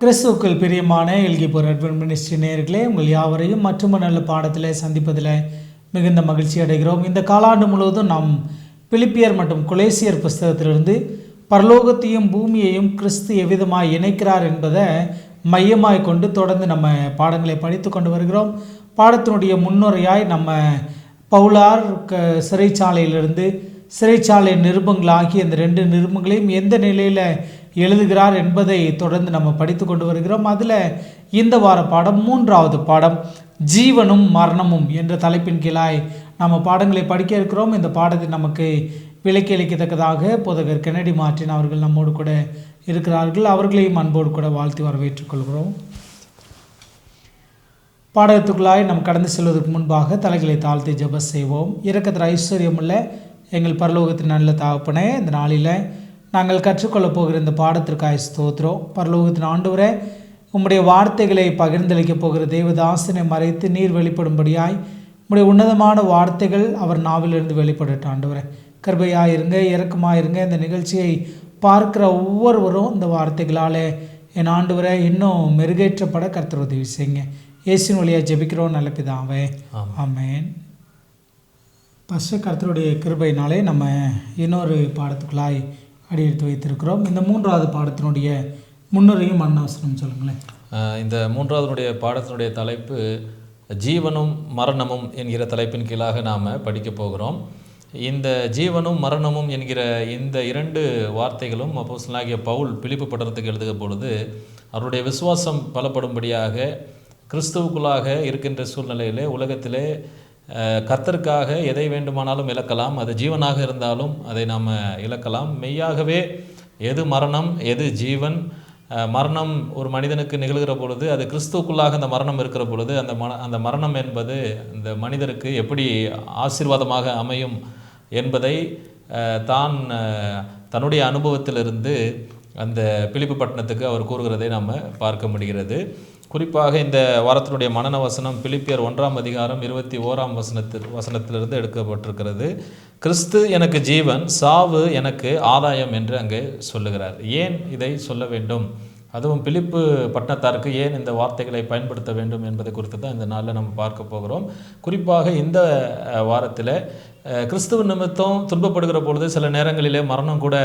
கிறிஸ்துவுக்குள் பிரியமான எல்கிபோர் advent ministry நேயர்களே, உங்கள் யாவரையும் மற்றும் நல்ல பாடத்தில் சந்திப்பதில் மிகுந்த மகிழ்ச்சி அடைகிறோம். இந்த காலாண்டு முழுவதும் நாம் பிலிப்பியர் மற்றும் கொலேசியர் புஸ்தகத்திலிருந்து பரலோகத்தையும் பூமியையும் கிறிஸ்து எவ்விதமாய் இணைக்கிறார் என்பதை மையமாய் கொண்டு தொடர்ந்து நம்ம பாடங்களை படித்து கொண்டு வருகிறோம். பாடத்தினுடைய முன்னுரையாய் நம்ம பவுலார் சிறைச்சாலையிலிருந்து சிறைச்சாலை நிருபங்களாகிய இந்த 2 நிருபங்களையும் எந்த நிலையில் எழுதுகிறார் என்பதை தொடர்ந்து நம்ம படித்து கொண்டு வருகிறோம். அதில் இந்த வார பாடம் 3வது பாடம் ஜீவனும் மரணமும் என்ற தலைப்பின் கீழாய் நம்ம பாடங்களை படிக்க இருக்கிறோம். இந்த பாடத்தை நமக்கு விலக்கி அளிக்கத்தக்கதாக போதகர் கென்னடி மார்ட்டின் அவர்கள் நம்மோடு கூட இருக்கிறார்கள். அவர்களையும் அன்போடு கூட வாழ்த்தி வரவேற்றுக் கொள்கிறோம். பாடத்துக்குள்ளாய் நாம் கடந்து செல்வதற்கு முன்பாக தலைகளை தாழ்த்தி ஜெபம் செய்வோம். இரக்கத்தில் ஐஸ்வர்யமுள்ள எங்கள் பரலோகத்தின் நல்ல தகப்பனே, இந்த நாளில் நாங்கள் கற்றுக்கொள்ளப் போகிற இந்த பாடத்திற்காக ஸ்தோத்திரம். பரலோகத்தின் ஆண்டவரே, உம்முடைய வார்த்தைகளை பகிர்ந்தளிக்கப் போகிற தேவதாசனை மறைத்து நீர் வெளிப்படும்படியாய் உம்முடைய உன்னதமான வார்த்தைகள் அவர் நாவிலிருந்து வெளிப்படட்டும். ஆண்டவரே, கிருபையாயிருங்க, இரக்கமாயிருங்க. இந்த நிகழ்ச்சியை பார்க்கிற ஒவ்வொருவரும் இந்த வார்த்தைகளால் என் ஆண்டவரை இன்னும் மெருகேற்றப்பட கர்த்தர் உதவி செய்யுங்க. இயேசுவின் வழியாக ஜெபிக்கிறோம் நல்ல பிதாவே, ஆமென். ஃபஸ்ட்டு கர்த்தருடைய கிருபையினாலே நம்ம இன்னொரு பாடத்துக்குள்ளாய் அடி எடுத்து வைத்திருக்கிறோம். இந்த 3வது பாடத்தினுடைய முன்னுரையும் அன்னவசனம் சொல்லுங்களேன். இந்த 3வது பாடத்தினுடைய தலைப்பு ஜீவனும் மரணமும் என்கிற தலைப்பின் கீழாக நாம் படிக்க போகிறோம். இந்த ஜீவனும் மரணமும் என்கிற இந்த 2 வார்த்தைகளும் அப்போஸ்தலனாகிய பவுல் பிலிப்பு பட்டணத்துக்கு எழுதுகிற பொழுது அவருடைய விசுவாசம் பலப்படும்படியாக கிறிஸ்துவுக்குள்ளாக இருக்கின்ற சூழ்நிலையிலே உலகத்திலே கர்த்தருக்காக எதை வேண்டுமானாலும் இழக்கலாம். அது ஜீவனாக இருந்தாலும் அதை நாம் இழக்கலாம். மெய்யாகவே எது மரணம் எது ஜீவன்? மரணம் ஒரு மனிதனுக்கு நிகழ்கிற பொழுது அது கிறிஸ்துவுக்குள்ளாக அந்த மரணம் இருக்கிற பொழுது அந்த மரணம் என்பது இந்த மனிதருக்கு எப்படி ஆசீர்வாதமாக அமையும் என்பதை தன்னுடைய அனுபவத்திலிருந்து அந்த பிலிப்பு பட்டணத்துக்கு அவர் கூறுகிறதை நாம் பார்க்க முடிகிறது. குறிப்பாக இந்த வாரத்தினுடைய மனன வசனம் பிலிப்பியர் 1ஆம் அதிகாரம் 21ஆம் வசனத்திலிருந்து எடுக்கப்பட்டிருக்கிறது. கிறிஸ்து எனக்கு ஜீவன், சாவு எனக்கு ஆதாயம் என்று அங்கே சொல்லுகிறார். ஏன் இதை சொல்ல வேண்டும், அதுவும் பிலிப்பு பட்டணத்தாருக்கு ஏன் இந்த வார்த்தைகளை பயன்படுத்த வேண்டும் என்பதை குறித்து தான் இந்த நாளில் நம்ம பார்க்க போகிறோம். குறிப்பாக இந்த வாரத்தில் கிறிஸ்துவ நிமித்தம் துன்பப்படுகிற பொழுது சில நேரங்களிலே மரணம் கூட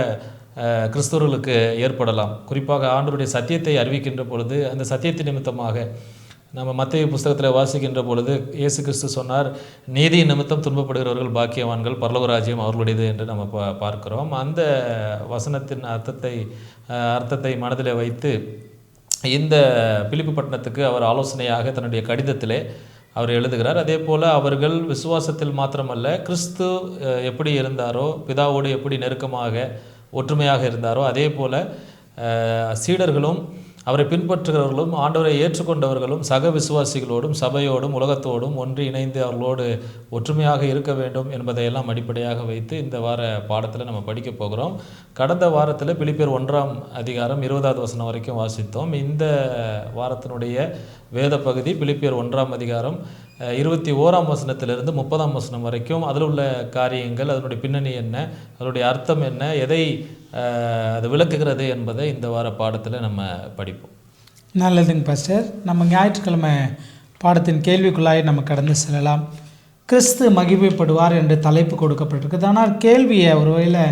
கிறிஸ்தவர்களுக்கு ஏற்படலாம். குறிப்பாக ஆண்டவருடைய சத்தியத்தை அறிவிக்கின்ற பொழுது அந்த சத்தியத்தின் நிமித்தமாக நம்ம மத்தேயு புஸ்தகத்தில் வாசிக்கின்ற பொழுது இயேசு கிறிஸ்து சொன்னார், நீதியின் நிமித்தம் துன்பப்படுகிறவர்கள் பாக்கியவான்கள், பரலோக ராஜ்யம் அவர்களுடையது என்று நம்ம பார்க்கிறோம். அந்த வசனத்தின் அர்த்தத்தை மனதில் வைத்து இந்த பிலிப்பு பட்டணத்துக்கு அவர் ஆலோசனையாக தன்னுடைய கடிதத்திலே அவர் எழுதுகிறார். அதே போல் அவர்கள் விசுவாசத்தில் மாத்திரமல்ல, கிறிஸ்து எப்படி இருந்தாரோ, பிதாவோடு எப்படி நெருக்கமாக ஒற்றுமையாக இருந்தாரோ, அதே போல் சீடர்களும் அவரை பின்பற்றுகிறவர்களும் ஆண்டவரை ஏற்றுக்கொண்டவர்களும் சக விசுவாசிகளோடும் சபையோடும் உலகத்தோடும் ஒன்று இணைந்து அவர்களோடு ஒற்றுமையாக இருக்க வேண்டும் என்பதையெல்லாம் அடிப்படையாக வைத்து இந்த வார பாடத்தில் நம்ம படிக்க போகிறோம். கடந்த வாரத்தில் பிலிப்பியர் 1ஆம் அதிகாரம் 20வது வசனம் வரைக்கும் வாசித்தோம். இந்த வாரத்தினுடைய வேத பகுதி பிலிப்பியர் 1ஆம் அதிகாரம் 21ஆம் வசனத்திலிருந்து 30ஆம் வசனம் வரைக்கும். அதில் உள்ள காரியங்கள், அதனுடைய பின்னணி என்ன, அதனுடைய அர்த்தம் என்ன, எதை அது விளக்குகிறது என்பதை இந்த வார பாடத்தில் நம்ம படிப்போம். நல்லதுங்க பாஸ்டர். நம்ம ஞாயிற்றுக்கிழமை பாடத்தின் கேள்விக்குள்ளாய் நம்ம கடந்து செல்லலாம். கிறிஸ்து மகிமைப்படுவார் என்று தலைப்பு கொடுக்கப்பட்டிருக்குது. ஆனால் கேள்வியை ஒருவேளை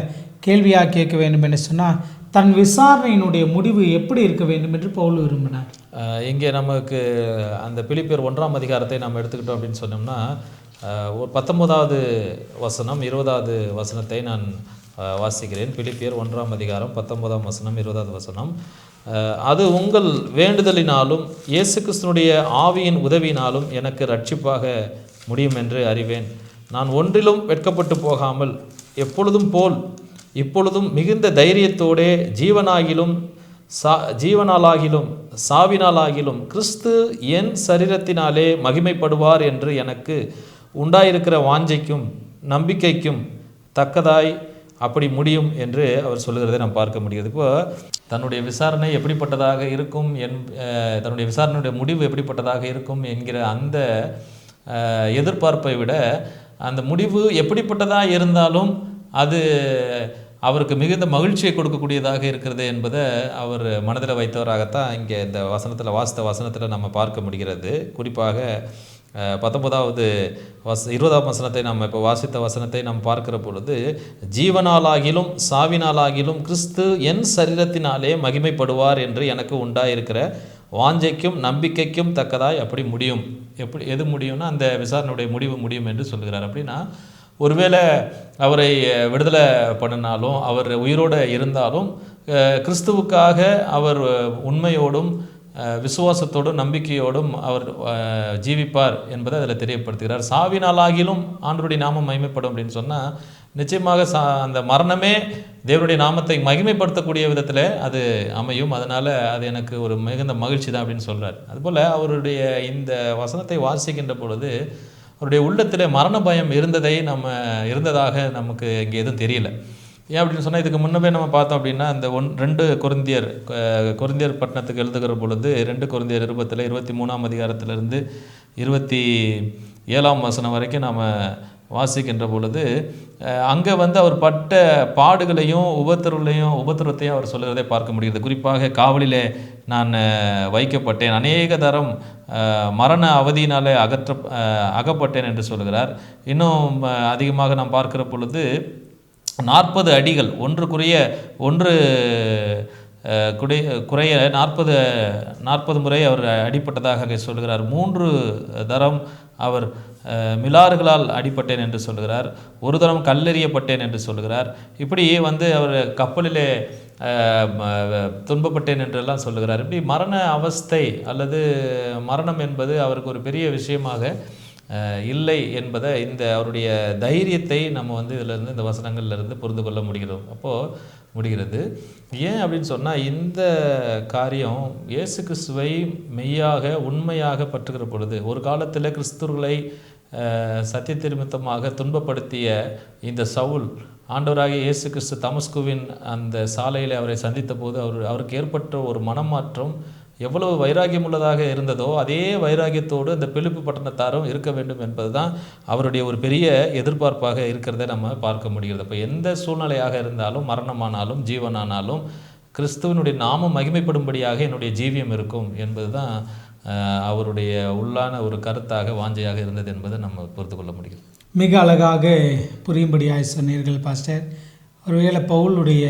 கேள்வியாக கேட்க வேண்டும் என்று சொன்னால் தன் விசாரணையினுடைய முடிவு எப்படி இருக்க வேண்டும் என்று பவுல் விரும்பினார். இங்கே நமக்கு அந்த பிலிப்பியர் 1ஆம் அதிகாரத்தை நம்ம எடுத்துக்கிட்டோம் அப்படின்னு சொன்னோம்னா, ஒரு 19வது வசனம் 20வது வசனத்தை நான் வாசிக்கிறேன். பிலிப்பியர் 1ஆம் அதிகாரம் 19ஆம் வசனம் 20வது வசனம். அது உங்கள் வேண்டுதலினாலும் இயேசு கிறிஸ்துனுடைய ஆவியின் உதவியினாலும் எனக்கு ரட்சிப்பாக முடியும் என்று அறிவேன். நான் ஒன்றிலும் வெட்கப்பட்டு போகாமல் எப்பொழுதும் போல் இப்பொழுதும் மிகுந்த தைரியத்தோடே ஜீவனாலாகிலும் சாவினாலாகிலும் கிறிஸ்து என் சரீரத்தினாலே மகிமைப்படுவார் என்று எனக்கு உண்டாயிருக்கிற வாஞ்சைக்கும் நம்பிக்கைக்கும் தக்கதாய் அப்படி முடியும் என்று அவர் சொல்லுகிறதை நாம் பார்க்க முடியுது. இப்போ தன்னுடைய விசாரணை எப்படிப்பட்டதாக இருக்கும், தன்னுடைய விசாரணையுடைய முடிவு எப்படிப்பட்டதாக இருக்கும் என்கிற அந்த எதிர்பார்ப்பை விட அந்த முடிவு எப்படிப்பட்டதாக இருந்தாலும் அது அவருக்கு மிகுந்த மகிழ்ச்சியை கொடுக்கக்கூடியதாக இருக்கிறது என்பதை அவர் மனதில் வைத்தவராகத்தான் இங்கே இந்த வசனத்தில் வாசித்த வசனத்தில் நம்ம பார்க்க முடிகிறது. குறிப்பாக 19வது 20ஆம் வசனத்தை நம்ம இப்போ வாசித்த வசனத்தை நாம் பார்க்கிற பொழுது, ஜீவனாலாகிலும் சாவினாலாகிலும் கிறிஸ்து என் சரீரத்தினாலே மகிமைப்படுவார் என்று எனக்கு உண்டாயிருக்கிற வாஞ்சைக்கும் நம்பிக்கைக்கும் தக்கதாய் அப்படி முடியும். எது முடியும்னா அந்த விசாரணையுடைய முடிவு முடியும் என்று சொல்கிறார். அப்படின்னா ஒருவேளை அவரை விடுதலை பண்ணினாலும், அவர் உயிரோடு இருந்தாலும், கிறிஸ்துவுக்காக அவர் உண்மையோடும் விசுவாசத்தோடும் நம்பிக்கையோடும் அவர் ஜீவிப்பார் என்பதை அதில் தெரியப்படுத்துகிறார். சாவினாலாகிலும் ஆண்டவருடைய நாமம் மகிமைப்படும் அப்படின்னு சொன்னால், நிச்சயமாக அந்த மரணமே தேவனுடைய நாமத்தை மகிமைப்படுத்தக்கூடிய விதத்தில் அது அமையும். அதனால் அது எனக்கு ஒரு மிகுந்த மகிழ்ச்சி தான் அப்படின்னு சொல்கிறார். அதுபோல் அவருடைய இந்த வசனத்தை வாசிக்கின்ற பொழுது அவருடைய உள்ளத்தில் மரண பயம் இருந்ததாக நமக்கு இங்கே எதுவும் தெரியல. ஏன் அப்படின்னு சொன்னால், இதுக்கு முன்னவே நம்ம பார்த்தோம் அப்படின்னா அந்த 2 கொரிந்தியர் பட்டணத்துக்கு எழுதுகிற பொழுது 2 கொரிந்தியர் 23ஆம் அதிகாரத்திலிருந்து 27ஆம் வசனம் வரைக்கும் நாம் வாசிக்கின்ற பொழுது அங்கே அவர் பட்ட பாடுகளையும் உபத்திரவத்தையும் அவர் சொல்லுறதை பார்க்க முடிகிறது. குறிப்பாக காவலிலே நான் வைக்கப்பட்டேன், அநேக தரம் மரண அவதியினாலே அகப்பட்டேன் என்று சொல்கிறார். இன்னும் அதிகமாக நாம் பார்க்கிற பொழுது 40 அடிகள் ஒன்று குறைய 40 முறை அவர் அடிப்பட்டதாக சொல்கிறார். 3 தரம் அவர் மிலாறுகளால் அடிப்பட்டேன் என்று சொல்கிறார். 1 தரம் கல்லெறியப்பட்டேன் என்று சொல்கிறார். இப்படி அவர் கப்பலிலே துன்பப்பட்டேன் என்றெல்லாம் சொல்லுகிறார். இப்படி மரண அவஸ்தை அல்லது மரணம் என்பது அவருக்கு ஒரு பெரிய விஷயமாக இல்லை என்பதை, இந்த அவருடைய தைரியத்தை நம்ம இதிலிருந்து இந்த வசனங்கள்லேருந்து புரிந்து கொள்ள முடிகிறது. ஏன் அப்படின்னு சொன்னால், இந்த காரியம் இயேசு கிறிஸ்துவை மெய்யாக உண்மையாக பற்றுகிற பொழுது, ஒரு காலத்தில் கிறிஸ்துவர்களை சத்திய நிமித்தமாக துன்பப்படுத்திய இந்த சவுல், ஆண்டவராகிய இயேசு கிறிஸ்து தமஸ்குவின் அந்த சாலையில் அவரை சந்தித்த போது அவருக்கு ஏற்பட்ட ஒரு மனமாற்றம் எவ்வளவு வைராகியம் உள்ளதாக இருந்ததோ, அதே வைராகியத்தோடு அந்த பிலிப்பு பட்டணத்தாரும் இருக்க வேண்டும் என்பது தான் அவருடைய ஒரு பெரிய எதிர்பார்ப்பாக இருக்கிறத நம்ம பார்க்க முடிகிறது. இப்போ எந்த சூழ்நிலையாக இருந்தாலும், மரணமானாலும் ஜீவனானாலும், கிறிஸ்துவனுடைய நாமம் மகிமைப்படும்படியாக என்னுடைய ஜீவியம் இருக்கும் என்பது தான் அவருடைய உள்ளான ஒரு கருத்தாக வாஞ்சையாக இருந்தது என்பதை நம்ம புரிந்து கொள்ள முடிகிறது. மிக அழகாக புரியும்படியாக சொன்னீர்கள் பாஸ்டர். ஒருவேளை பவுலுடைய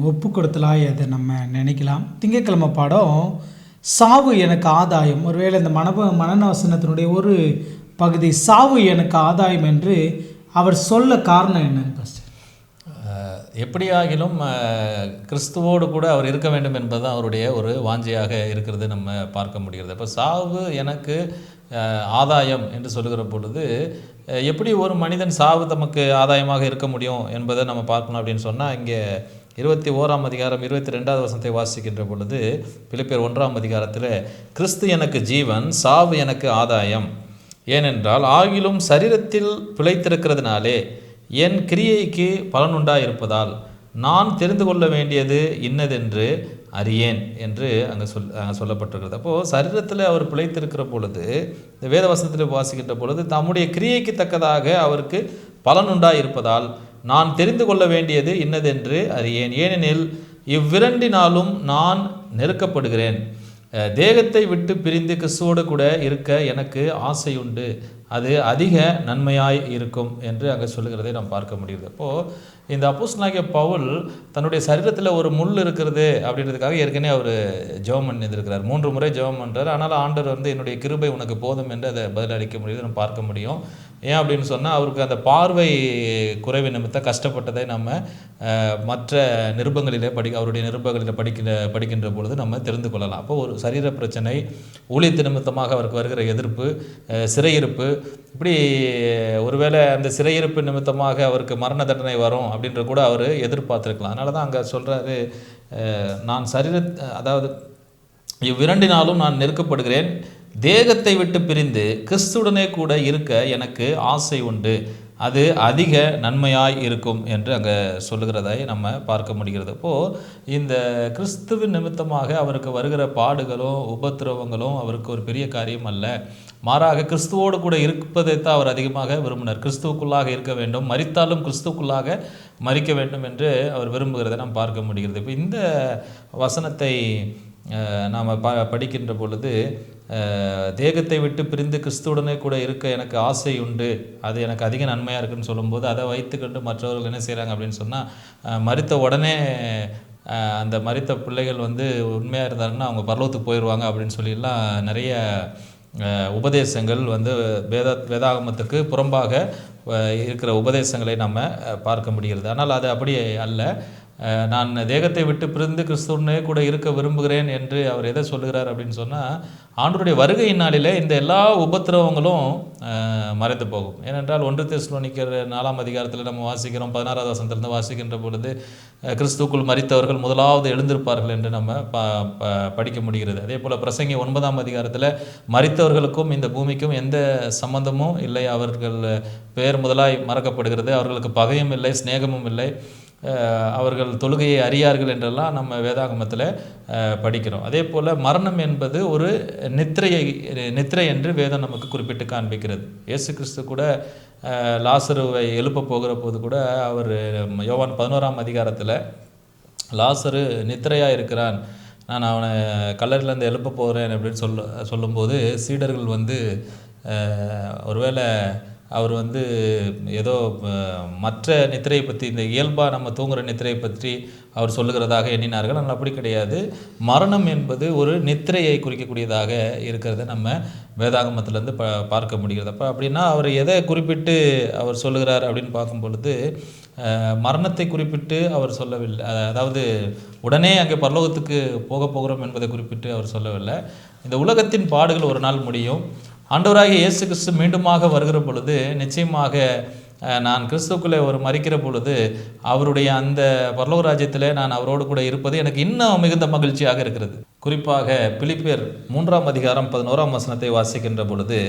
ஒப்பு கொடுத்தலாய் அதை நம்ம நினைக்கலாம். திங்கட்கிழமை பாடம் சாவு எனக்கு ஆதாயம். ஒருவேளை இந்த மனநவசனத்தினுடைய ஒரு பகுதி சாவு எனக்கு ஆதாயம் என்று அவர் சொல்ல காரணம் என்னன்னு பாஸ்டர்? எப்படியாகிலும் கிறிஸ்துவோடு கூட அவர் இருக்க வேண்டும் என்பது அவருடைய ஒரு வாஞ்சையாக இருக்கிறது நம்ம பார்க்க முடிகிறது. இப்போ சாவு எனக்கு ஆதாயம் என்று சொல்லுகிற பொழுது, எப்படி ஒரு மனிதன் சாவு தமக்கு ஆதாயமாக இருக்க முடியும் என்பதை நம்ம பார்க்கணும் அப்படின்னு சொன்னால், இங்கே 21ஆம் அதிகாரம் 22வது வசனத்தை வாசிக்கின்ற பொழுது, பிலிப்பியர் 1ஆம் அதிகாரத்தில், கிறிஸ்து எனக்கு ஜீவன், சாவு எனக்கு ஆதாயம். ஏனென்றால் ஆகிலும் சரீரத்தில் பிழைத்திருக்கிறதுனாலே என் கிரியைக்கு பலனுண்டாயிருப்பதால் நான் தெரிந்து கொள்ள வேண்டியது இன்னதென்று அறியேன் என்று அங்கே சொல்லப்பட்டிருக்கிறது. அப்போது சரீரத்தில் அவர் பிழைத்திருக்கிற பொழுது, இந்த வேதவசனத்தில் வாசிக்கின்ற பொழுது, தம்முடைய கிரியைக்கு தக்கதாக அவருக்கு பலனுண்டாயிருப்பதால் நான் தெரிந்து கொள்ள வேண்டியது இன்னதென்று அறியேன். ஏனெனில் இவ்விரண்டினாலும் நான் நெருக்கப்படுகிறேன். தேகத்தை விட்டு பிரிந்து கிறிஸ்துவோடு கூட இருக்க எனக்கு ஆசையுண்டு, அது அதிக நன்மையாய் இருக்கும் என்று அங்கே சொல்லுகிறதை நாம் பார்க்க முடியுது. அப்போது இந்த அப்போஸ்தலனாகிய பவுல் தன்னுடைய சரீரத்தில் ஒரு முள் இருக்கிறது அப்படின்றதுக்காக ஏற்கனவே அவர் ஜெபம் பண்ணியிருக்கிறார். 3 முறை ஜெபம் பண்ணுறார். ஆனால் ஆண்டவர் என்னுடைய கிருபை உனக்கு போதும் என்று அதை பதிலளிக்க முடியுது, நம்ம பார்க்க முடியும். ஏன் அப்படின்னு சொன்னால், அவருக்கு அந்த பார்வை குறைவு நிமித்தம் கஷ்டப்பட்டதை நம்ம மற்ற நிருபங்களிலே அவருடைய நிருபங்களில் படிக்கின்ற பொழுது நம்ம தெரிந்து கொள்ளலாம். அப்போ ஒரு சரீர பிரச்சனை, ஊழியத்து நிமித்தமாக அவருக்கு வருகிற எதிர்ப்பு, சிறையிருப்பு, இப்படி ஒருவேளை அந்த சிறையிருப்பு நிமித்தமாக அவருக்கு மரண தண்டனை வரும் அப்படின்ற கூட அவர் எதிர்பார்த்துருக்கலாம். அதனால தான் அங்கே சொல்கிறாரு, நான் அதாவது இவ்விரண்டினாலும் நான் நெருக்கப்படுகிறேன், தேகத்தை விட்டு பிரிந்து கிறிஸ்துடனே கூட இருக்க எனக்கு ஆசை உண்டு, அது அதிக நன்மையாய் இருக்கும் என்று அங்கே சொல்லுகிறதை நம்ம பார்க்க முடிகிறது. அப்போது இந்த கிறிஸ்துவின் நிமித்தமாக அவருக்கு வருகிற பாடுகளும் உபத்திரவங்களும் அவருக்கு ஒரு பெரிய காரியம் அல்ல. மாறாக கிறிஸ்துவோடு கூட இருப்பதைத்தான் அவர் அதிகமாக விரும்பினார். கிறிஸ்துவுக்குள்ளாக இருக்க வேண்டும், மரித்தாலும் கிறிஸ்துவுக்குள்ளாக மரிக்க வேண்டும் என்று அவர் விரும்புகிறதை நாம் பார்க்க முடிகிறது. இப்போ இந்த வசனத்தை நாம் படிக்கின்ற பொழுது, தேகத்தை விட்டு பிரிந்து கிறிஸ்துவுடனே கூட இருக்க எனக்கு ஆசை உண்டு, அது எனக்கு அதிக நன்மையாக இருக்குன்னு சொல்லும்போது, அதை வைத்துக்கொண்டு மற்றவர்கள் என்ன செய்கிறாங்க அப்படின்னு சொன்னால், மரித்த உடனே அந்த மரித்த பிள்ளைகள் உண்மையாக இருந்தாங்கன்னா அவங்க பரலோகத்துக்கு போயிடுவாங்க அப்படின்னு சொல்லிலாம் நிறைய உபதேசங்கள் வேதாகமத்துக்கு புறம்பாக இருக்கிற உபதேசங்களை நம்ம பார்க்க முடிகிறது. ஆனால் அது அப்படி அல்ல. நான் தேகத்தை விட்டு பிரிந்து கிறிஸ்துவனே கூட இருக்க விரும்புகிறேன் என்று அவர் எதை சொல்லுகிறார் அப்படின்னு சொன்னால், ஆண்டவருடைய வருகை நாளிலே இந்த எல்லா உபத்திரவங்களும் மறைந்து போகும். ஏனென்றால் 1 தெசலோனிக்கர் 4ஆம் அதிகாரத்தில் நம்ம வாசிக்கிறோம், 16ஆவது வசனத்திலிருந்து வாசிக்கின்ற பொழுது, கிறிஸ்துக்குள் மரித்தவர்கள் முதலாவது எழுந்திருப்பார்கள் என்று நம்ம படிக்க முடிகிறது. அதே போல் பிரசங்கி 9ஆம் அதிகாரத்தில் மரித்தவர்களுக்கும் இந்த பூமிக்கும் எந்த சம்பந்தமும் இல்லை, அவர்கள் பெயர் முதலாய் மறக்கப்படுகிறது, அவர்களுக்கு பகையும் இல்லை, சிநேகமும் இல்லை, அவர்கள் தொழுகையை அறியார்கள் என்றெல்லாம் நம்ம வேதாகமத்தில் படிக்கிறோம். அதே போல் மரணம் என்பது ஒரு நித்திரை என்று வேதம் நமக்கு குறிப்பிட்டு காண்பிக்கிறது. இயேசு கிறிஸ்து கூட லாசருவை எழுப்ப போகிற போது கூட அவர் யோவான் 11ஆம் அதிகாரத்தில் லாசரு நித்திரையாக இருக்கிறான், நான் அவனை கல்லறையிலேருந்து எழுப்ப போகிறேன் அப்படின்னு சொல்லும்போது சீடர்கள் ஒருவேளை அவர் ஏதோ மற்ற நித்திரையை பற்றி, இந்த இயல்பாக நம்ம தூங்குகிற நித்திரையை பற்றி அவர் சொல்லுகிறதாக எண்ணினார்கள். ஆனால் அப்படி கிடையாது. மரணம் என்பது ஒரு நித்திரையை குறிக்கக்கூடியதாக இருக்கிறத நம்ம வேதாகமத்திலேருந்து பார்க்க முடிகிறது. அப்போ அப்படின்னா அவர் எதை குறிப்பிட்டு அவர் சொல்லுகிறார் அப்படின்னு பார்க்கும் பொழுது, மரணத்தை குறிப்பிட்டு அவர் சொல்லவில்லை. அதாவது உடனே அங்கே பரலோகத்துக்கு போகிறோம் என்பதை குறிப்பிட்டு அவர் சொல்லவில்லை. இந்த உலகத்தின் பாடுகள் ஒரு நாள் முடியும். ஆண்டவராகிய இயேசு கிறிஸ்து மீண்டுமாக வருகிற பொழுது நிச்சயமாக நான் கிறிஸ்துக்குள்ளே மரிக்கிற பொழுது அவருடைய அந்த பரலோக ராஜ்யத்தில் நான் அவரோடு கூட இருப்பது எனக்கு இன்னும் மிகுந்த மகிழ்ச்சியாக இருக்கிறது. குறிப்பாக பிலிப்பியர் 3ஆம் அதிகாரம் 11ஆம் வசனத்தை வாசிக்கின்ற பொழுது,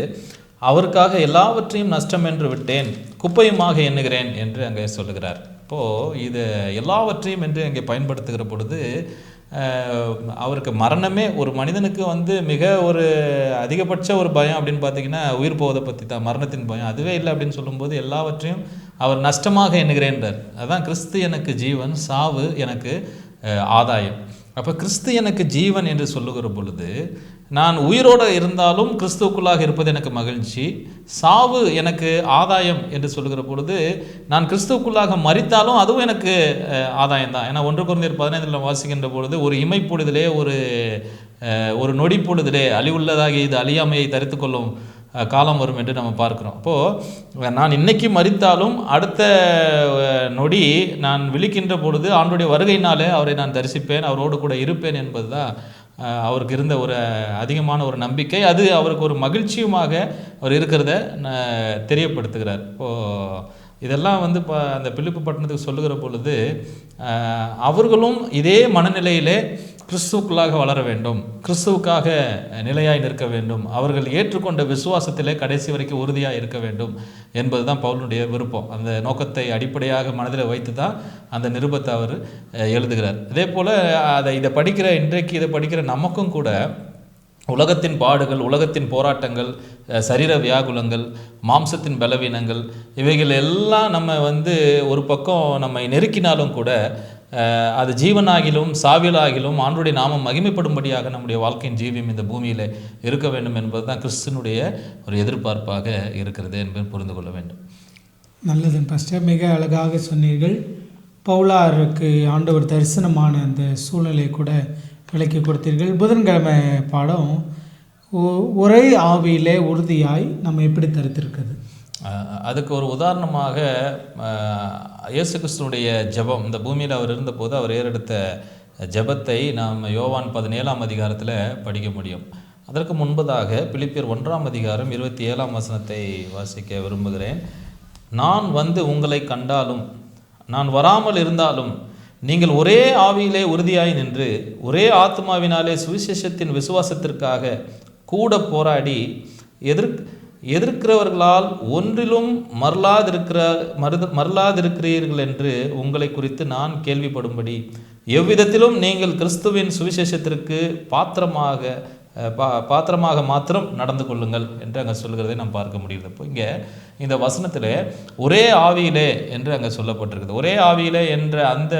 அவருக்காக எல்லாவற்றையும் நஷ்டம் என்று விட்டேன், குப்பையுமாக எண்ணுகிறேன் என்று அங்கே சொல்லுகிறார். இப்போது இது எல்லாவற்றையும் என்று அங்கே பயன்படுத்துகிற பொழுது, அவருக்கு மரணமே ஒரு மனிதனுக்கு மிக ஒரு அதிகபட்ச ஒரு பயம் அப்படின்னு பார்த்தீங்கன்னா உயிர் போவதை பற்றி தான், மரணத்தின் பயம். அதுவே இல்லை அப்படின்னு சொல்லும்போது எல்லாவற்றையும் அவர் நஷ்டமாக எண்ணுகிறேன்றார். அதுதான் கிறிஸ்து எனக்கு ஜீவன், சாவு எனக்கு ஆதாயம். அப்போ கிறிஸ்து எனக்கு ஜீவன் என்று சொல்லுகிற பொழுது, நான் உயிரோடு இருந்தாலும் கிறிஸ்துவுக்குள்ளாக இருப்பது எனக்கு மகிழ்ச்சி, சாவு எனக்கு ஆதாயம் என்று சொல்லுகிற பொழுது, நான் கிறிஸ்துவுக்குள்ளாக மரித்தாலும் அதுவும் எனக்கு ஆதாயம் தான். ஏன்னா 1 கொரிந்தியர் 15 வாசிக்கின்ற பொழுது, ஒரு இமைப்பொழுதிலே ஒரு நொடி பொழுதிலே அழிவுள்ளதாகி இது அழியாமையை தரித்து கொள்ளும் காலம் வரும் என்று நம்ம பார்க்குறோம். அப்போது நான் இன்னைக்கு மரித்தாலும் அடுத்த நொடி நான் விழிக்கின்ற பொழுது ஆண்டவருடைய வருகையினாலே அவரை நான் தரிசிப்பேன், அவரோடு கூட இருப்பேன் என்பது தான் அவருக்கு இருந்த ஒரு அதிகமான ஒரு நம்பிக்கை. அது அவருக்கு ஒரு மகிழ்ச்சியுமாக அவர் இருக்கிறத தெரியப்படுத்துகிறார். இப்போது இதெல்லாம் அந்த பிலிப்பு பட்டணத்துக்கு சொல்லுகிற பொழுது அவர்களும் இதே மனநிலையிலே கிறிஸ்துவுக்குள்ளாக வளர வேண்டும், கிறிஸ்துவுக்காக நிலையாய் நிற்க வேண்டும், அவர்கள் ஏற்றுக்கொண்ட விசுவாசத்திலே கடைசி வரைக்கும் உறுதியாக இருக்க வேண்டும் என்பது தான் பவுலுடைய விருப்பம். அந்த நோக்கத்தை அடிப்படையாக மனதில் வைத்து தான் அந்த நிருபத்தை அவர் எழுதுகிறார். அதே போல் இன்றைக்கு இதை படிக்கிற நமக்கும் கூட உலகத்தின் பாடுகள், உலகத்தின் போராட்டங்கள், சரீர வியாகுலங்கள், மாம்சத்தின் பலவீனங்கள், இவைகள் எல்லாம் நம்ம ஒரு பக்கம் நம்மை நெருக்கினாலும் கூட அது ஜீவனாகிலும் சாவியலாகிலும் ஆண்டவருடைய நாமம் மகிமைப்படும்படியாக நம்முடைய வாழ்க்கையின் ஜீவியம் இந்த பூமியில் இருக்க வேண்டும் என்பது தான் கிறிஸ்துனுடைய ஒரு எதிர்பார்ப்பாக இருக்கிறது என்பதை புரிந்து கொள்ள வேண்டும். நல்லது பாஸ்டர், மிக அழகாக சொன்னீர்கள். பவுலாருக்கு ஆண்டவர் தரிசனமான அந்த சூழ்நிலை கூட விளக்கி கொடுத்தீர்கள். புதன்கிழமை பாடம் ஒரே ஆவியிலே உறுதியாய் நம்ம எப்படி தரித்திருக்குது, அதுக்கு ஒரு உதாரணமாக இயேசு கிறிஸ்துனுடைய ஜெபம், இந்த பூமியில் அவர் இருந்தபோது அவர் ஏறெடுத்த ஜெபத்தை நாம் யோவான் 17ஆம் அதிகாரத்தில் படிக்க முடியும். அதற்கு முன்பதாக பிலிப்பியர் 1ஆம் அதிகாரம் 27ஆம் வசனத்தை வாசிக்க விரும்புகிறேன். நான் உங்களை கண்டாலும் நான் வராமல் இருந்தாலும் நீங்கள் ஒரே ஆவியிலே உறுதியாய் நின்று ஒரே ஆத்மாவினாலே சுவிசேஷத்தின் விசுவாசத்திற்காக கூட போராடி எதிர்க்கிறவர்களால் ஒன்றிலும் மறலாதிருக்கிறீர்கள் என்று உங்களை குறித்து நான் கேள்விப்படும்படி எவ்விதத்திலும் நீங்கள் கிறிஸ்துவின் சுவிசேஷத்திற்கு பாத்திரமாக பாத்திரமாக மாத்திரம் நடந்து கொள்ளுங்கள் என்று அங்கே சொல்கிறதை நாம் பார்க்க முடியுது. இப்போ இங்கே இந்த வசனத்தில் ஒரே ஆவியிலே என்று அங்கே சொல்லப்பட்டிருக்குது. ஒரே ஆவியிலே என்ற அந்த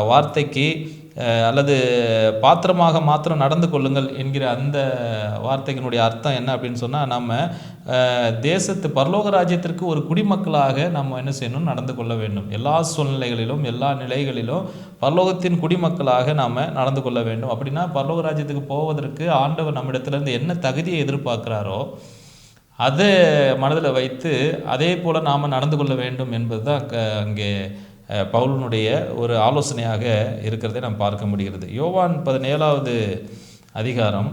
வார்த்தைக்கு அல்லது பாத்திரமாக மாத்திரம் நடந்து கொள்ளுங்கள் என்கிற அந்த வார்த்தைகளுடைய அர்த்தம் என்ன அப்படின்னு சொன்னால், நம்ம தேசத்து பரலோக ராஜ்யத்திற்கு ஒரு குடிமக்களாக நம்ம என்ன செய்யணும், நடந்து கொள்ள வேண்டும். எல்லா சூழ்நிலைகளிலும் எல்லா நிலைகளிலும் பரலோகத்தின் குடிமக்களாக நாம் நடந்து கொள்ள வேண்டும். அப்படின்னா பரலோக ராஜ்யத்துக்கு போவதற்கு ஆண்டவர் நம்மிடத்துலேருந்து என்ன தகுதியை எதிர்பார்க்குறாரோ அதை மனதில் வைத்து அதே போல் நாம் நடந்து கொள்ள வேண்டும் என்பது தான் அங்கே பவுலினுடைய ஒரு ஆலோசனையாக இருக்கிறதை நாம் பார்க்க முடிகிறது. யோவான் 17வது அதிகாரம்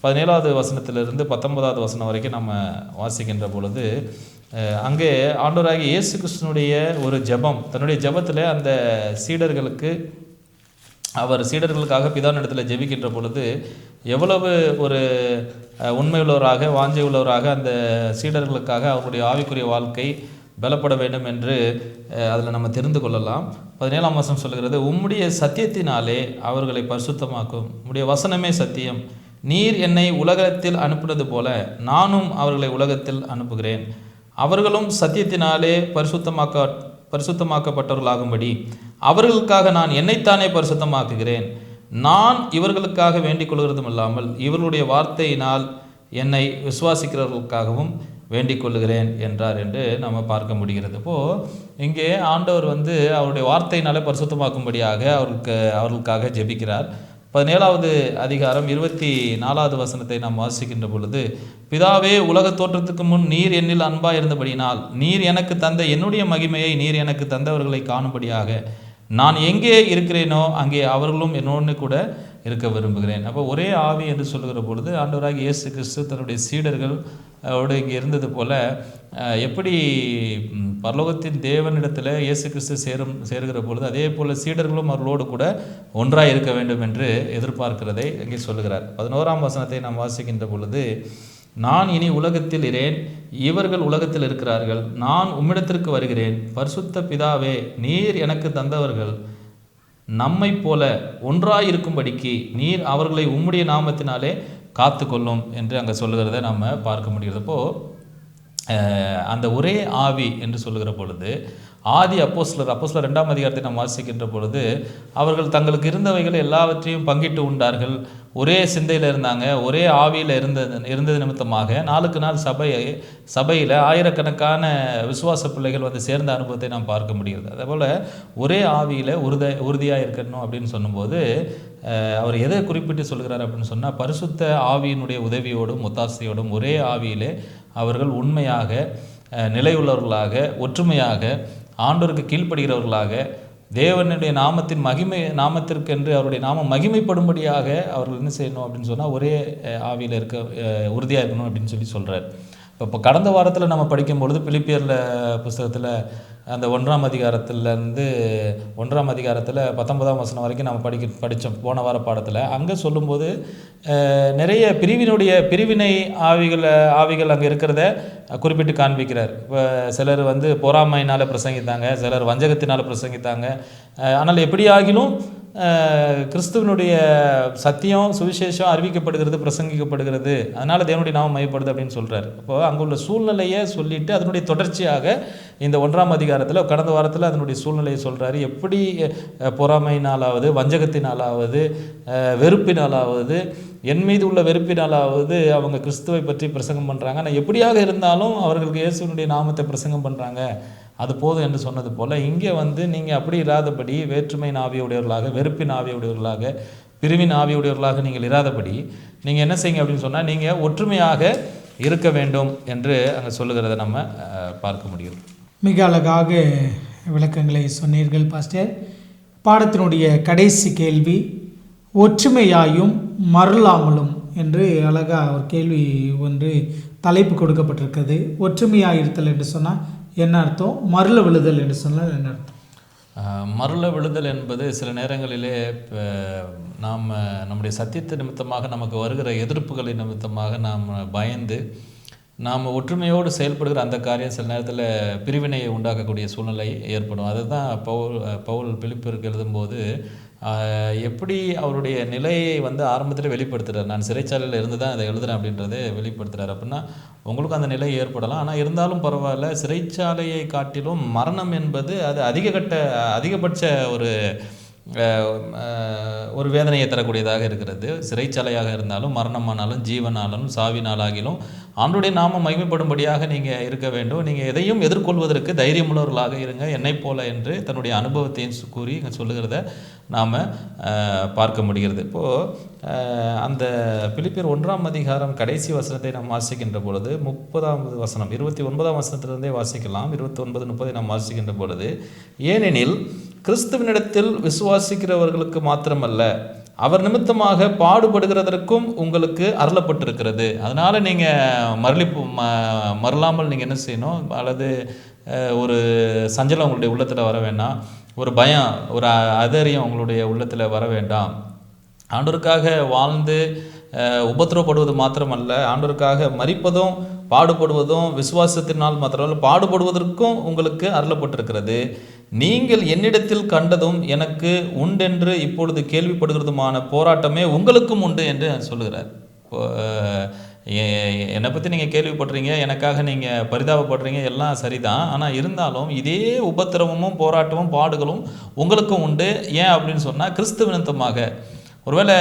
17வது வசனத்திலிருந்து 19வது வசனம் வரைக்கும் நம்ம வாசிக்கின்ற பொழுது அங்கே ஆண்டவராகிய இயேசு கிறிஸ்துனுடைய ஒரு ஜெபம், தன்னுடைய ஜெபத்தில் அந்த சீடர்களுக்காக பிதாவினிடத்தில் ஜெபிக்கின்ற பொழுது எவ்வளவு ஒரு உண்மையுள்ளவராக வாஞ்சை உள்ளவராக அந்த சீடர்களுக்காக அவருடைய ஆவிக்குரிய வாழ்க்கை பலப்பட வேண்டும் என்று அதில் நம்ம தெரிந்து கொள்ளலாம். 17ஆம் வசனம் சொல்கிறது, உம்முடைய சத்தியத்தினாலே அவர்களை பரிசுத்தமாக்கும், உம்முடைய வசனமே சத்தியம். நீர் என்னை உலகத்தில் அனுப்பினது போல நானும் அவர்களை உலகத்தில் அனுப்புகிறேன். அவர்களும் சத்தியத்தினாலே பரிசுத்தமாக்கப்பட்டவர்களாகும்படி அவர்களுக்காக நான் என்னைத்தானே பரிசுத்தமாக்குகிறேன். நான் இவர்களுக்காக வேண்டிக் கொள்கிறதும் இல்லாமல் இவர்களுடைய வார்த்தையினால் என்னை விசுவாசிக்கிறவர்களுக்காகவும் வேண்டிக் கொள்ளுகிறேன் என்றார் என்று நம்ம பார்க்க முடிகிறது. இப்போது இங்கே ஆண்டவர் அவருடைய வார்த்தையினாலே பரிசுத்தமாக்கும்படியாக அவர்களுக்காக ஜெபிக்கிறார். 17வது அதிகாரம் 24வது வசனத்தை நாம் வாசிக்கின்ற பொழுது, பிதாவே, உலக தோற்றத்துக்கு முன் நீர் என்னில் அன்பாக இருந்தபடினால் நீர் எனக்கு தந்த என்னுடைய மகிமையை நீர் எனக்கு தந்தவர்களை காணும்படியாக நான் எங்கே இருக்கிறேனோ அங்கே அவர்களும் என்னோடு கூட இருக்க விரும்புகிறேன். அப்போ ஒரே ஆவி என்று சொல்லுகிற பொழுது ஆண்டவராகிய இயேசு கிறிஸ்து தன்னுடைய சீடர்கள் அவரோடு இங்கே இருந்தது போல எப்படி பரலோகத்தின் தேவனிடத்தில் இயேசு கிறிஸ்து சேருகிற பொழுது அதே போல் சீடர்களும் அவர்களோடு கூட ஒன்றாக இருக்க வேண்டும் என்று எதிர்பார்க்கிறதை இங்கே சொல்லுகிறார். 11ஆம் வசனத்தை நாம் வாசிக்கின்ற பொழுது, நான் இனி உலகத்தில் இரேன், இவர்கள் உலகத்தில் இருக்கிறார்கள், நான் உம்மிடத்திற்கு வருகிறேன். பரிசுத்த பிதாவே, நீர் எனக்கு தந்தவர்கள் நம்மை போல ஒன்றாயிருக்கும்படிக்கு நீர் அவர்களை உம்முடைய நாமத்தினாலே காத்து கொள்ளும் என்று அங்கே சொல்லுகிறத நம்ம பார்க்க முடிகிறது. அப்போது அந்த ஒரே ஆவி என்று சொல்லுகிற பொழுது ஆதி அப்போஸ்தலர் 2ஆம் அதிகாரத்தை நாம் வாசிக்கின்ற பொழுது அவர்கள் தங்களுக்கு இருந்தவைகளை எல்லாவற்றையும் பங்கிட்டு உண்டார்கள், ஒரே சிந்தையில் இருந்தாங்க, ஒரே ஆவியில் இருந்தது நிமித்தமாக நாளுக்கு நாள் சபையில் ஆயிரக்கணக்கான விசுவாச பிள்ளைகள் சேர்ந்த அனுபவத்தை நாம் பார்க்க முடிகிறது. அதேபோல் ஒரே ஆவியில் உறுதியாக இருக்கணும் அப்படின்னு சொன்னும்போது அவர் எதை குறிப்பிட்டு சொல்கிறார் அப்படின்னு சொன்னால், பரிசுத்த ஆவியினுடைய உதவியோடும் ஒத்தாசையோடும் ஒரே ஆவியிலே அவர்கள் உண்மையாக நிலையுள்ளவர்களாக ஒற்றுமையாக ஆண்டவருக்கு கீழ்ப்படுகிறவர்களாக தேவனுடைய நாமத்திற்கென்று அவருடைய நாமம் மகிமைப்படும்படியாக அவர்கள் என்ன செய்யணும் அப்படின்னு சொன்னால் ஒரே ஆவியில் உறுதியாக இருக்கணும் அப்படின்னு சொல்கிறார். இப்போ கடந்த வாரத்தில் நம்ம படிக்கும்பொழுது பிலிப்பியரில் புஸ்தகத்தில் அந்த 1ஆம் அதிகாரத்திலேருந்து 1ஆம் அதிகாரத்தில் 19ஆம் வசனம் வரைக்கும் நம்ம படித்தோம் போன வார பாடத்தில். அங்கே சொல்லும்போது நிறைய பிரிவினை ஆவிகள் அங்கே இருக்கிறத குறிப்பிட்டு காண்பிக்கிறார். இப்போ சிலர் பொறாமையினால் பிரசங்கித்தாங்க, சிலர் வஞ்சகத்தினால் பிரசங்கித்தாங்க. ஆனால் எப்படி ஆகிலும் கிறிஸ்துவனுடைய சத்தியம் சுவிசேஷம் அறிவிக்கப்படுகிறது, பிரசங்கிக்கப்படுகிறது, அதனால் தேவனுடைய நாமம் மையப்படுது அப்படின்னு சொல்கிறார். அப்போது அங்குள்ள சூழ்நிலையை சொல்லிவிட்டு அதனுடைய தொடர்ச்சியாக இந்த 1ஆம் அதிகாரத்தில் கடந்த வாரத்தில் அதனுடைய சூழ்நிலையை சொல்கிறாரு. எப்படி பொறாமையினாலாவது வஞ்சகத்தினாலாவது வெறுப்பினாலாவது என் மீது உள்ள வெறுப்பினாலாவது அவங்க கிறிஸ்துவை பற்றி பிரசங்கம் பண்ணுறாங்க, ஆனால் எப்படியாக இருந்தாலும் அவர்களுக்கு இயேசுவினுடைய நாமத்தை பிரசங்கம் பண்ணுறாங்க, அது போதும் என்று சொன்னது போல் இங்கே நீங்கள் அப்படி இராதபடி வேற்றுமையின் ஆவியுடையவர்களாக, வெறுப்பின் ஆவியுடையவர்களாக, பிரிவின் ஆவியுடையவர்களாக நீங்கள் இராதபடி நீங்கள் என்ன செய்யுங்க அப்படின்னு சொன்னால் நீங்கள் ஒற்றுமையாக இருக்க வேண்டும் என்று அங்கே சொல்லுகிறத நம்ம பார்க்க முடியும். மிக அழகாக விளக்கங்களை சொன்னீர்கள் பாஸ்டர். பாடத்தினுடைய கடைசி கேள்வி, ஒற்றுமையாயும் மறலாமலும் என்று அழகாக ஒரு கேள்வி ஒன்று தலைப்பு கொடுக்கப்பட்டிருக்கிறது. ஒற்றுமையாக இருத்தல் என்று சொன்னால் என்ன அர்த்தம், மருள விழுதல் என்று சொன்னால் என்ன அர்த்தம்? மருள விழுதல் என்பது சில நேரங்களிலே நாம் நம்முடைய சத்தியத்தை நிமித்தமாக நமக்கு வருகிற எதிர்ப்புகளின் நிமித்தமாக நாம் பயந்து நாம் ஒற்றுமையோடு செயல்படுகிற அந்த காரியம் சில நேரத்தில் பிரிவினையை உண்டாக்கக்கூடிய சூழ்நிலை ஏற்படும். அதுதான் பவுல் பிலிப்பியருக்கு எழுதும்போது எப்படி அவருடைய நிலையை வந்து ஆரம்பத்தில் வெளிப்படுத்துகிறார். நான் சிறைச்சாலையில் இருந்து தான் அதை எழுதுகிறேன் அப்படின்றத வெளிப்படுத்துகிறார். அப்படின்னா உங்களுக்கும் அந்த நிலை ஏற்படலாம். ஆனால் இருந்தாலும் பரவாயில்ல, சிறைச்சாலையை காட்டிலும் மரணம் என்பது அது அதிகபட்ச ஒரு வேதனையை தரக்கூடியதாக இருக்கிறது. சிறைச்சாலையாக இருந்தாலும், மரணமானாலும், ஜீவனாலும், சாவினாலாகிலும் ஆண்டவருடைய நாமம் மகிமைப்படும்படியாக நீங்கள் இருக்க வேண்டும். நீங்கள் எதையும் எதிர்கொள்வதற்கு தைரியமுள்ளவர்களாக இருங்க, என்னை போல என்று தன்னுடைய அனுபவத்தையும் கூறி சொல்லுகிறத நாம் பார்க்க முடிகிறது. இப்போது அந்த பிலிப்பியர் 1ஆம் அதிகாரம் கடைசி வசனத்தை நாம் வாசிக்கின்ற பொழுது 30வது வசனம் 29ஆம் வசனத்திலிருந்தே வாசிக்கலாம். 29, 30 நாம் வாசிக்கின்ற பொழுது, ஏனெனில் கிறிஸ்துவனிடத்தில் விசுவாசிக்கிறவர்களுக்கு மாத்திரமல்ல, அவர் நிமித்தமாக பாடுபடுகிறதற்கும் உங்களுக்கு அருளப்பட்டிருக்கிறது. அதனால் நீங்கள் மறலாமல் நீங்கள் என்ன செய்யணும், அல்லது ஒரு சஞ்சலம் உங்களுடைய உள்ளத்தில் வர வேண்டாம், ஒரு பயம், ஒரு அதரியம் உங்களுடைய உள்ளத்தில் வர வேண்டாம். ஆண்டவருக்காக வாழ்ந்து உபத்திரவப்படுவது மாத்திரமல்ல, ஆண்டவருக்காக மரிப்பதும் பாடுபடுவதும் விசுவாசத்தினால் மாத்திரமல்ல, பாடுபடுவதற்கும் உங்களுக்கு அருளப்பட்டிருக்கிறது. நீங்கள் என்னிடத்தில் கண்டதும் எனக்கு உண்டென்று இப்பொழுது கேள்விப்படுகிறதுமான போராட்டமே உங்களுக்கும் உண்டு என்று சொல்லுகிறார். என்னை பற்றி நீங்கள் கேள்விப்படுறீங்க, எனக்காக நீங்கள் பரிதாபப்படுறீங்க, எல்லாம் சரிதான். ஆனால் இருந்தாலும் இதே உபத்திரவமும் போராட்டமும் பாடுகளும் உங்களுக்கும் உண்டு. ஏன் அப்படின்னு சொன்னால், கிறிஸ்துவ நிமித்தமாக. ஒருவேளை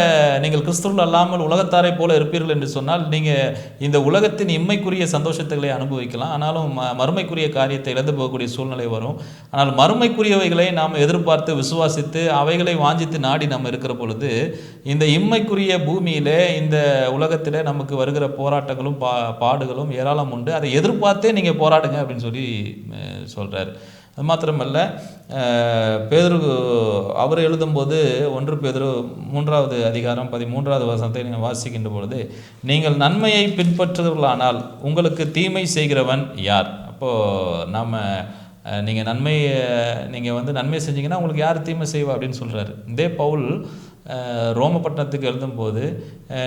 நீங்கள் கிறிஸ்துவில் அல்லாமல் உலகத்தாரை போல இருப்பீர்கள் என்று சொன்னால், நீங்கள் இந்த உலகத்தின் இம்மைக்குரிய சந்தோஷத்துகளை அனுபவிக்கலாம், ஆனாலும் மறுமைக்குரிய காரியத்தை இழந்து போகக்கூடிய சூழ்நிலை வரும். ஆனால் மறுமைக்குரியவைகளை நாம் எதிர்பார்த்து விசுவாசித்து அவைகளை வாஞ்சித்து நாடி நாம் இருக்கிற பொழுது, இந்த இம்மைக்குரிய பூமியிலே, இந்த உலகத்தில் நமக்கு வருகிற போராட்டங்களும் பாடுகளும் ஏராளம் உண்டு. அதை எதிர்பார்த்தே நீங்கள் போராடுங்க அப்படின்னு சொல்லி சொல்கிறார். அது மாத்திரமல்ல, பேதுரு அவர் எழுதும்போது 1 பேதுரு 3வது அதிகாரம் 13வது வசனத்தை நீங்கள் வாசிக்கின்ற பொழுது, நீங்கள் நன்மையை பின்பற்றுகிறவர்களானால் உங்களுக்கு தீமை செய்கிறவன் யார்? அப்போது நீங்கள் நன்மை செஞ்சீங்கன்னா உங்களுக்கு யார் தீமை செய்வா அப்படின்னு சொல்கிறாரு. இதே பவுல் ரோமபட்டணத்துக்கு எழுதும்போது,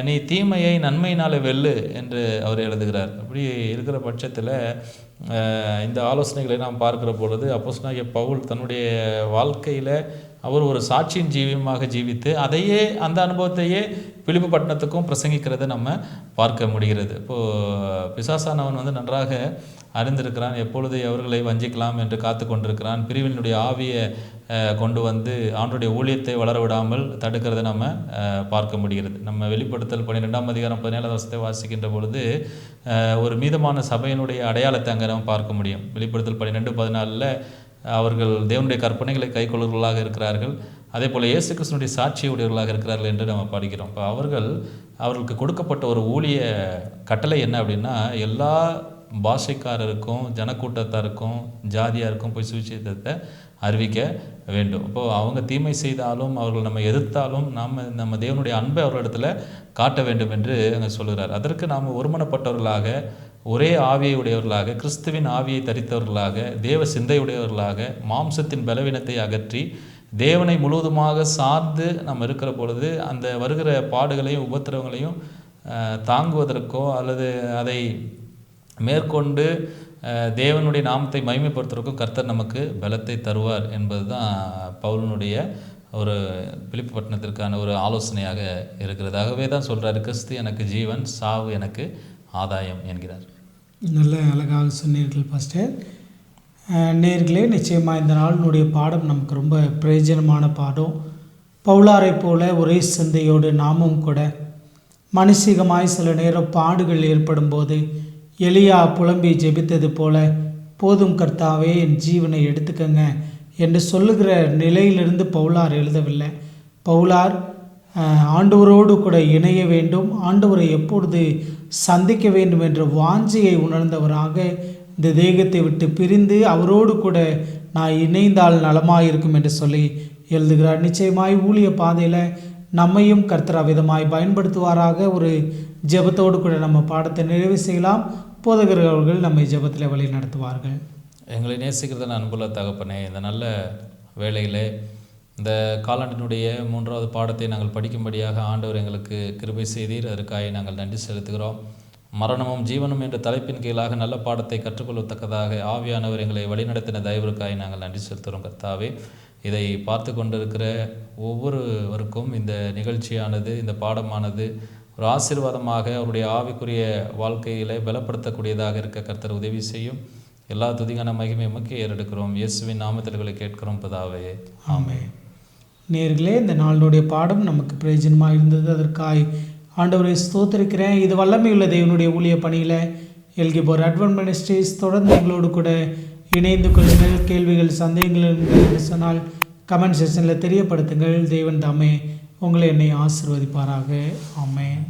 நீ தீமையை நன்மையினாலே வெல்லு என்று அவர் எழுதுகிறார். அப்படி இருக்கிற பட்சத்தில் இந்த ஆலோசனைகளை நாம் பார்க்கிற பொழுது, அப்போஸ்தலனாகிய பவுல் தன்னுடைய வாழ்க்கையில் அவர் ஒரு சாட்சியின் ஜீவியமாக ஜீவித்து அந்த அனுபவத்தையே பிலிப்பு பட்டணத்துக்கும் பிரசங்கிக்கிறத நம்ம பார்க்க முடிகிறது. இப்போது பிசாசானவன் நன்றாக அறிந்திருக்கிறான், எப்பொழுது அவர்களை வஞ்சிக்கலாம் என்று காத்து கொண்டிருக்கிறான். பிரிவினுடைய ஆவியை கொண்டு வந்து ஆண்டவருடைய ஊழியத்தை வளர விடாமல் தடுக்கிறத நம்ம பார்க்க முடிகிறது. நம்ம வெளிப்படுத்தல் 12ஆம் அதிகாரம் 17வது வசனத்தை வாசிக்கின்ற பொழுது ஒரு மீதமான சபையினுடைய அடையாளத்தை அங்கே நம்ம பார்க்க முடியும். வெளிப்படுத்தல் 12:14 அவர்கள் தேவனுடைய கற்பனைகளை கைக்கொள்ளுவர்களாக இருக்கிறார்கள், அதே போல் இயேசு கிறிஸ்துவினுடைய சாட்சியை உடையவர்களாக இருக்கிறார்கள் என்று நம்ம படிக்கிறோம். இப்போ அவர்களுக்கு கொடுக்கப்பட்ட ஒரு ஊழிய கட்டளை என்ன அப்படின்னா, எல்லா பாஷைக்காரருக்கும், ஜனக்கூட்டத்தாருக்கும், ஜாதியாருக்கும் போய் சுவிசேஷத்தை அறிவிக்க வேண்டும். இப்போது அவங்க தீமை செய்தாலும், அவர்கள் நம்ம எதிர்த்தாலும், நம்ம தேவனுடைய அன்பை அவர்களிடத்தில் காட்ட வேண்டும் என்று அங்கே சொல்கிறார். அதற்கு நாம் ஒருமனப்பட்டவர்களாக, ஒரே ஆவியை உடையவர்களாக, கிறிஸ்துவின் ஆவியை தரித்தவர்களாக, தேவ சிந்தையுடையவர்களாக, மாம்சத்தின் பலவீனத்தை அகற்றி தேவனை முழுவதுமாக சார்ந்து நம்ம இருக்கிற பொழுது, அந்த வருகிற பாடுகளையும் உபத்திரவங்களையும் தாங்குவதற்கோ அல்லது அதை மேற்கொண்டு தேவனுடைய நாமத்தை மகிமைப்படுத்துவதற்கும் கர்த்தர் நமக்கு பலத்தை தருவார் என்பது தான் பவுலினுடைய ஒரு பிலிப்பு பட்டணத்திற்கான ஒரு ஆலோசனையாக இருக்கிறது. ஆகவே தான் சொல்கிறார், கிறிஸ்து எனக்கு ஜீவன், சாவு எனக்கு ஆதாயம் என்கிறார். நல்ல அழகாக சொன்னீர்கள் பாஸ்டர். நேர்களே, நிச்சயமாக இந்த நாளினுடைய பாடம் நமக்கு ரொம்ப பிரயோஜனமான பாடம். பவுலாரை போல ஒரே சிந்தையோடு நாமும் கூட மனுஷிகமாய் சில நேரம் பாடுகள் ஏற்படும் போது எலியா புலம்பி ஜெபித்தது போல, போதும் கர்த்தாவே என் ஜீவனை எடுத்துக்கங்க என்று சொல்லுகிற நிலையிலிருந்து பவுலார் எழுதவில்லை. பவுலார் ஆண்டவரோடு கூட இணைய வேண்டும், ஆண்டவரை எப்பொழுது சந்திக்க வேண்டும் என்ற வாஞ்சையை உணர்ந்தவராக இந்த தேகத்தை விட்டு பிரிந்து அவரோடு கூட நான் இணைந்தால் நலமாக இருக்கும் என்று சொல்லி எழுதுகிறார். நிச்சயமாய் ஊழிய பாதையில் நம்மையும் கர்த்தர் அவ்விதமாய் பயன்படுத்துவாராக. ஒரு ஜெபத்தோடு கூட நம்ம பாடத்தை நிறைவு செய்யலாம். போதகர்கள் நம்மை ஜெபத்தில் வழி நடத்துவார்கள். எங்களை நேசிக்கிறத அன்புள்ள தகப்பனே, இந்த நல்ல வேளையிலே இந்த காலாண்டினுடைய 3வது பாடத்தை நாங்கள் படிக்கும்படியாக ஆண்டவர் எங்களுக்கு கிருபை செய்தீர். அதற்காக நாங்கள் நன்றி செலுத்துகிறோம். மரணமும் ஜீவனும் என்ற தலைப்பின் கீழாக நல்ல பாடத்தை கற்றுக்கொள்ளத்தக்கதாக ஆவியானவர் எங்களை வழிநடத்தின தயவிற்காக நாங்கள் நன்றி செலுத்துகிறோம். கர்த்தாவே, இதை பார்த்து கொண்டிருக்கிற ஒவ்வொருவருக்கும் இந்த நிகழ்ச்சியானது, இந்த பாடமானது ஒரு ஆசீர்வாதமாக அவருடைய ஆவிக்குரிய வாழ்க்கையில் பலப்படுத்தக்கூடியதாக இருக்க கர்த்தர் உதவி செய்யும். எல்லா துதிகான மகிமை உமக்கே ஏறெடுக்கிறோம். இயேசுவின் நாமத்தில்களை கேட்கிறோம் பிதாவே, ஆமென். நேர்களே, இந்த நாளினுடைய பாடம் நமக்கு பிரயோஜனமாக இருந்தது. அதற்காய் ஆண்டவரை ஸ்தோத்திரிக்கிறேன். இது வல்லமையுள்ள தேவனுடைய ஊழிய பணியில் எல்கிபோர் அட்வென்ட் மினிஸ்ட்ரீஸ். தொடர்ந்து எங்களோடு கூட இணைந்து கொள்ளுங்கள். கேள்விகள், சந்தேகங்கள் என்று சொன்னால் கமெண்ட் செக்ஷனில் தெரியப்படுத்துங்கள். தேவன் தாமே உங்களை என்னை ஆசீர்வதிப்பாராக. ஆமென்.